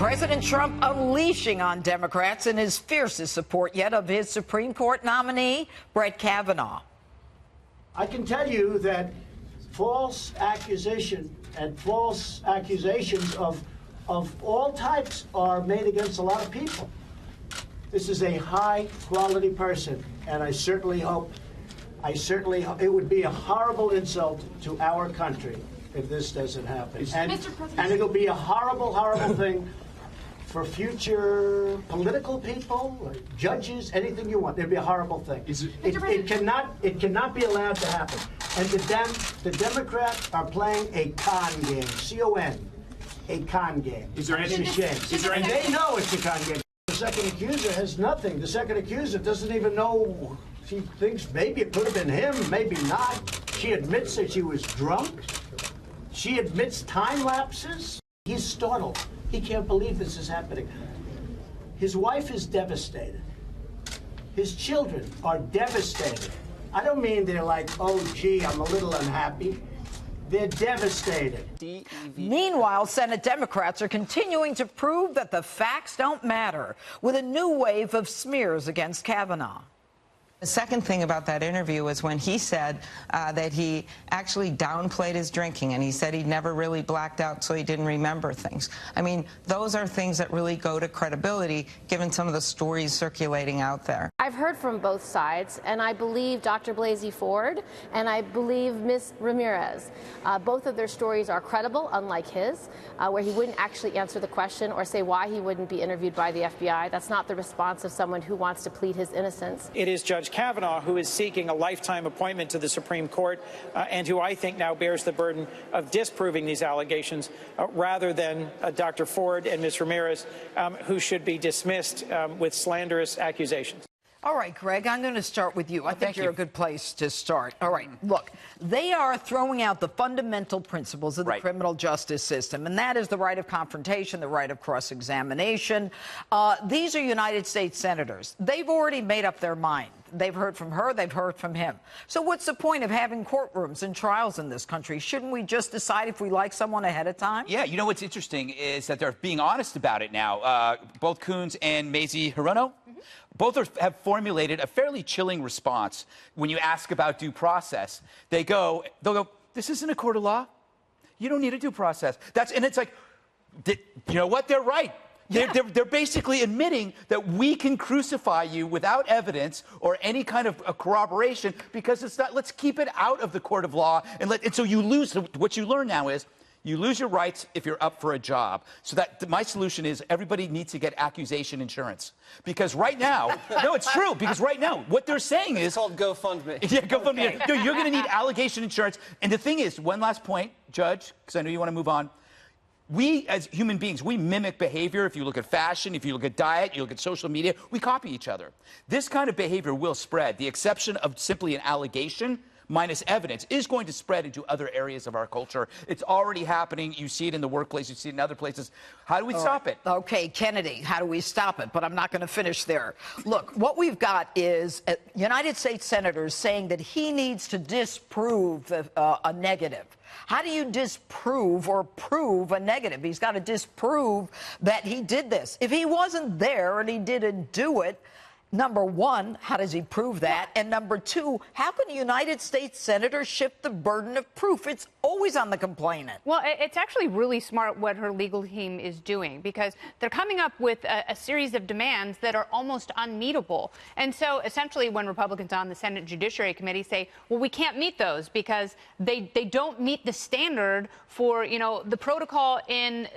President Trump unleashing on Democrats in his fiercest support yet of his Supreme Court nominee, Brett Kavanaugh. I can tell you that false accusation and false accusations of all types are made against a lot of people. This is a high-quality person, and I certainly hope it would be a horrible insult to our country if this doesn't happen. And it'll be a horrible, horrible thing for future political people, judges, anything you want. It'd be a horrible thing. It cannot be allowed to happen. And the Democrats are playing a con game, C-O-N, a con game. Is there any shame? And they know it's a con game. The second accuser has nothing. The second accuser doesn't even know. She thinks maybe it could have been him, maybe not. She admits that she was drunk. She admits time lapses. He's startled. He can't believe this is happening. His wife is devastated. His children are devastated. I don't mean they're like, oh, gee, I'm a little unhappy. They're devastated. Meanwhile, Senate Democrats are continuing to prove that the facts don't matter with a new wave of smears against Kavanaugh. The second thing about that interview was when he said that he actually downplayed his drinking, and he said he never really blacked out, so he didn't remember things. I mean, those are things that really go to credibility, given some of the stories circulating out there. I've heard from both sides, and I believe Dr. Blasey Ford and I believe Ms. Ramirez. Both of their stories are credible, unlike his, where he wouldn't actually answer the question or say why he wouldn't be interviewed by the FBI. That's not the response of someone who wants to plead his innocence. It is Judge Kavanaugh who is seeking a lifetime appointment to the Supreme Court and who I think now bears the burden of disproving these allegations rather than Dr. Ford and Ms. Ramirez, who should be dismissed with slanderous accusations. All right, Greg, I'm going to start with you. I think you're a good place to start. All right, look, they are throwing out the fundamental principles of the criminal justice system, and that is the right of confrontation, the right of cross-examination. These are United States senators. They've already made up their mind. They've heard from her. They've heard from him. So what's the point of having courtrooms and trials in this country? Shouldn't we just decide if we like someone ahead of time? Yeah, you know what's interesting is that they're being honest about it now. Both Coons and Mazie Hirono, both have formulated a fairly chilling response when you ask about due process. They'll go, this isn't a court of law. You don't need a due process. And it's like, you know what? They're right. Yeah. They're basically admitting that we can crucify you without evidence or any kind of corroboration because it's not. Let's keep it out of the court of law and so you lose. What you learn now is you lose your rights if you're up for a job. So that my solution is everybody needs to get accusation insurance because right now, no, it's true because right now what they're saying is it's called GoFundMe. Yeah, GoFundMe. Okay. No, you're going to need allegation insurance. And the thing is, one last point, Judge, because I know you want to move on. We, as human beings, we mimic behavior. If you look at fashion, if you look at diet, you look at social media, we copy each other. This kind of behavior will spread. The exception of simply an allegation minus evidence is going to spread into other areas of our culture. It's already happening. You see it in the workplace. You see it in other places. How do we stop it? Okay, Kennedy, how do we stop it? But I'm not going to finish there. Look, what we've got is United States senators saying that he needs to disprove a negative. How do you disprove or prove a negative? He's got to disprove that he did this. If he wasn't there and he didn't do it, number one, how does he prove that? And number two, how can a United States senator shift the burden of proof? It's always on the complainant. Well, it's actually really smart what her legal team is doing because they're coming up with a series of demands that are almost unmeetable. And so essentially when Republicans on the Senate Judiciary Committee say, well, we can't meet those because they don't meet the standard for, you know, the protocol in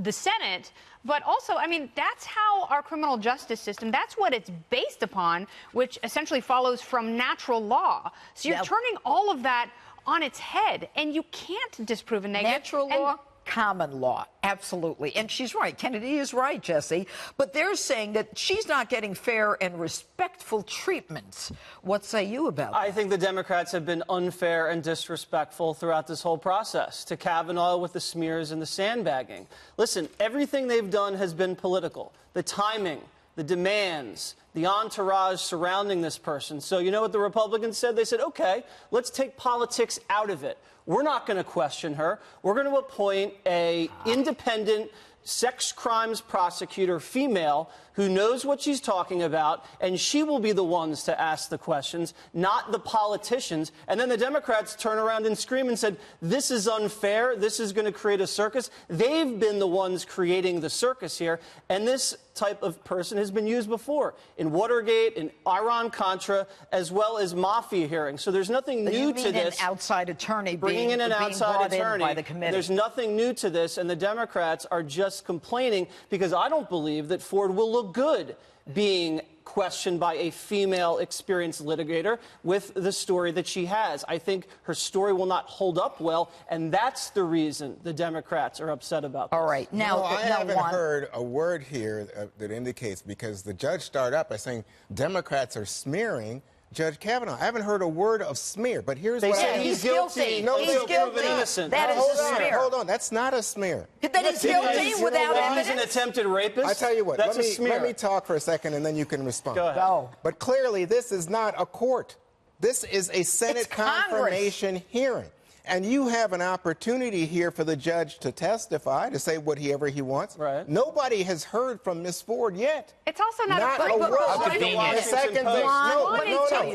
the Senate. But also, I mean, that's how our criminal justice system, that's what it's based upon, which essentially follows from natural law. So you're turning all of that on its head, and you can't disprove a negative. Natural law? Common law, absolutely. And she's right. Kennedy is right, Jesse. But they're saying that she's not getting fair and respectful treatment. What say you about that? I think the Democrats have been unfair and disrespectful throughout this whole process. To Kavanaugh with the smears and the sandbagging. Listen, everything they've done has been political. The timing, the demands, the entourage surrounding this person. So you know what the Republicans said? They said, okay, let's take politics out of it. We're not going to question her. We're going to appoint a independent sex crimes prosecutor, female, who knows what she's talking about, and she will be the ones to ask the questions, not the politicians. And then the Democrats turn around and scream and said, this is unfair, this is going to create a circus. They've been the ones creating the circus here, and this type of person has been used before in Watergate, in Iran-Contra, as well as mafia hearings. So there's nothing new to this. An outside attorney bringing in an outside attorney by the committee. There's nothing new to this, and the Democrats are just complaining because I don't believe that Ford will look good being questioned by a female experienced litigator with the story that she has. I think her story will not hold up well, and that's the reason the Democrats are upset about this. All right. Now, I haven't heard a word here that indicates, because the judge started up by saying Democrats are smearing Judge Kavanaugh. I haven't heard a word of smear, but here's what I he's guilty. No, he's guilty. Innocent. That is a smear. Hold on. That's not a smear. That he's guilty without evidence. He's an attempted rapist. I tell you what. That's a smear. Let me talk for a second, and then you can respond. Go ahead. Go. But clearly, this is not a court. This is a Senate confirmation hearing. And you have an opportunity here for the judge to testify, to say whatever he wants. Right. Nobody has heard from Ms. Ford yet. It's also not a word. The second thing,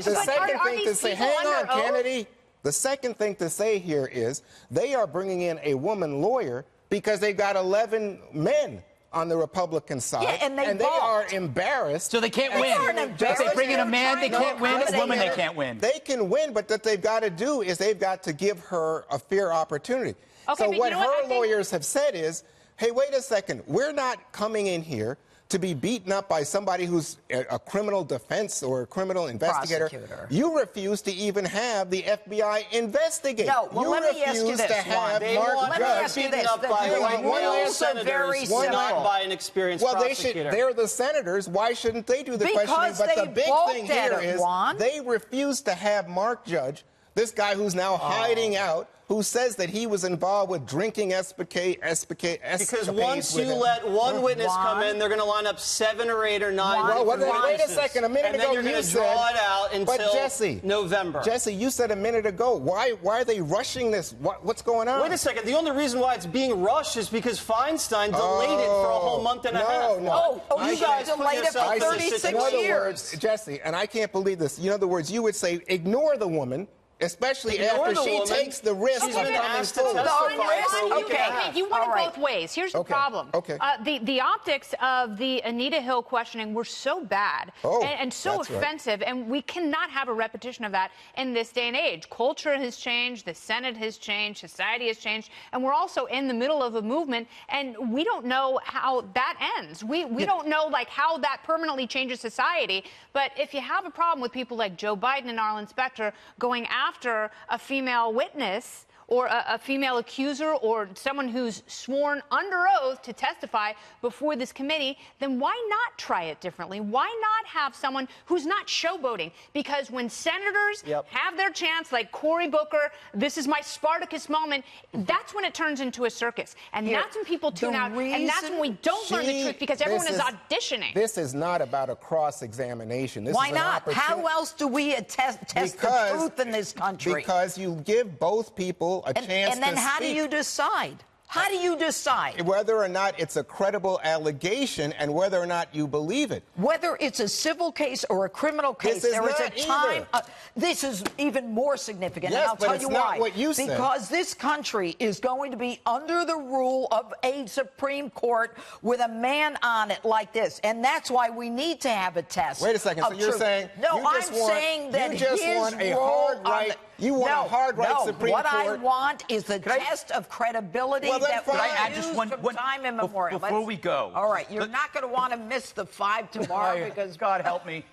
the second thing to say, hang on, Kennedy. The second thing to say here is they are bringing in a woman lawyer because they've got 11 men on the Republican side, yeah, and they are embarrassed. So they can't win. If they bring in a man, they can't win. A woman, they can't win. They can win, but what they've got to do is they've got to give her a fair opportunity. Okay, so what her think lawyers have said is, hey, wait a second, we're not coming in here to be beaten up by somebody who's a criminal defense or a criminal investigator. Prosecutor. You refuse to even have the FBI investigate. No, well, you let me ask you refuse this, to have They Mark want Let me ask you beaten this. up by The white male rules are senators, very not simple. by an experienced prosecutor. They're the senators. Why shouldn't they do the Because questioning? But they the big balked thing at here it, is Juan. they refuse to have Mark Judge, this guy who's now hiding out, who says that he was involved with drinking escapades Because once you let one witness come in, they're going to line up 7 or 8 or 9 Well, different wait a witnesses. second. A minute and ago then you're you going to said, draw it out until but Jesse, November. Jesse, you said a minute ago, why are they rushing this? What's going on? Wait a second. The only reason why it's being rushed is because Feinstein delayed it for a whole month and a half. No. You guys put delayed it for yourself in a 36 situation- In other years. words, Jesse, and I can't believe this. In other words, you would say ignore the woman, especially Ignore after the she woman. takes the risk She's of been coming asked to forward. testify for a week and a Okay, half. you want All it right. both ways. Here's the Okay, problem. okay. The optics of the Anita Hill questioning were so bad and so that's right. offensive, and we cannot have a repetition of that in this day and age. Culture has changed, the Senate has changed, society has changed, and we're also in the middle of a movement, and we don't know how that ends. We don't know how that permanently changes society. But if you have a problem with people like Joe Biden and Arlen Specter going after a female witness or a female accuser or someone who's sworn under oath to testify before this committee, then why not try it differently? Why not have someone who's not showboating? Because when senators have their chance, like Cory Booker, this is my Spartacus moment, that's when it turns into a circus. And that's when people tune out. And that's when we don't learn the truth because everyone is auditioning. This is not about a cross-examination. Why not? How else do we test the truth in this country? Because you give both people a chance to speak. And then how do you decide? How do you decide? Whether or not it's a credible allegation and whether or not you believe it. Whether it's a civil case or a criminal case, there is a time. This is even more significant, Yes, and I'll but tell it's you not why. what you said. Because this country is going to be under the rule of a Supreme Court with a man on it like this, and that's why we need to have a test. Wait a second. So you're saying saying that you just his want a role hard right. You want a hard right Supreme Court. What I want is the test of credibility that we use from time immemorial. Before we go. All right, you're not going to want to miss the 5 tomorrow because God help me.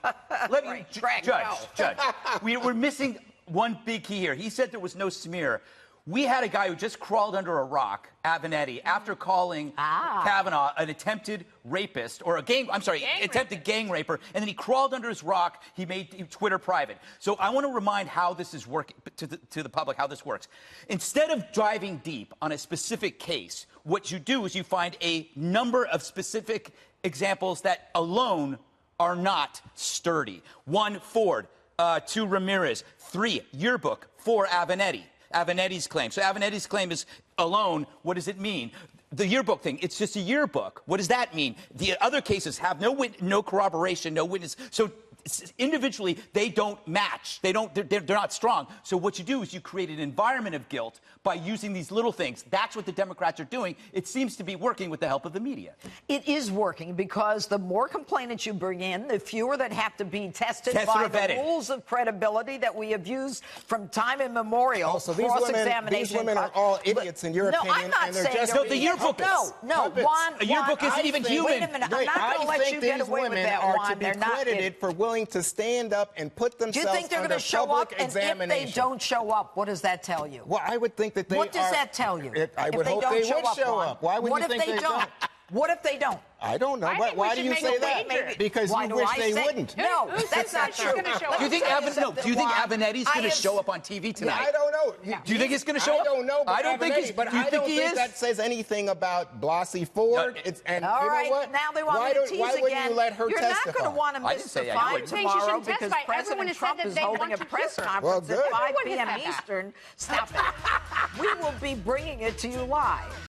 Let me, Judge, we're missing one big key here. He said there was no smear. We had a guy who just crawled under a rock, Avenatti, after calling Kavanaugh an attempted rapist or attempted gang raper, and then he crawled under his rock. He made Twitter private. So I want to remind how this is working to the public, how this works. Instead of diving deep on a specific case, what you do is you find a number of specific examples that alone are not sturdy. 1, Ford. 2, Ramirez. 3, yearbook. 4, Avenatti's claim. So Avenatti's claim is alone. What does it mean? The yearbook thing, it's just a yearbook. What does that mean? The other cases have no corroboration, no witness. So individually, they don't match. They're not strong. So what you do is you create an environment of guilt by using these little things. That's what the Democrats are doing. It seems to be working with the help of the media. It is working because the more complainants you bring in, the fewer that have to be tested by the rules of credibility that we have used from time immemorial. Also, these women are all idiots in your opinion. I'm not and they're saying just no, the yearbook is. No, Juan, a yearbook isn't even human. Wait a minute, I'm not going to let you get away with that, Juan. They're not credited for willing to stand up and put themselves do you think they're going to show up? And if they don't show up, what does that tell you? Well, I would think that they What does that tell you? I would hope they would show up. Why would you think they don't? What if they don't? I don't know. Why do you say that? Because you wish they wouldn't. No, that's not true. Do you think Avenetti's going to show up on TV tonight? I don't know. Do you think he's going to show up? I don't know. I don't think he's. But I don't think that says anything about Blasey Ford. All right, now they want me to tease again. Why wouldn't you let her testify? You're not going to want to miss the fight tomorrow because President Trump is holding a press conference at 5 p.m. Eastern. Stop it. We will be bringing it to you live.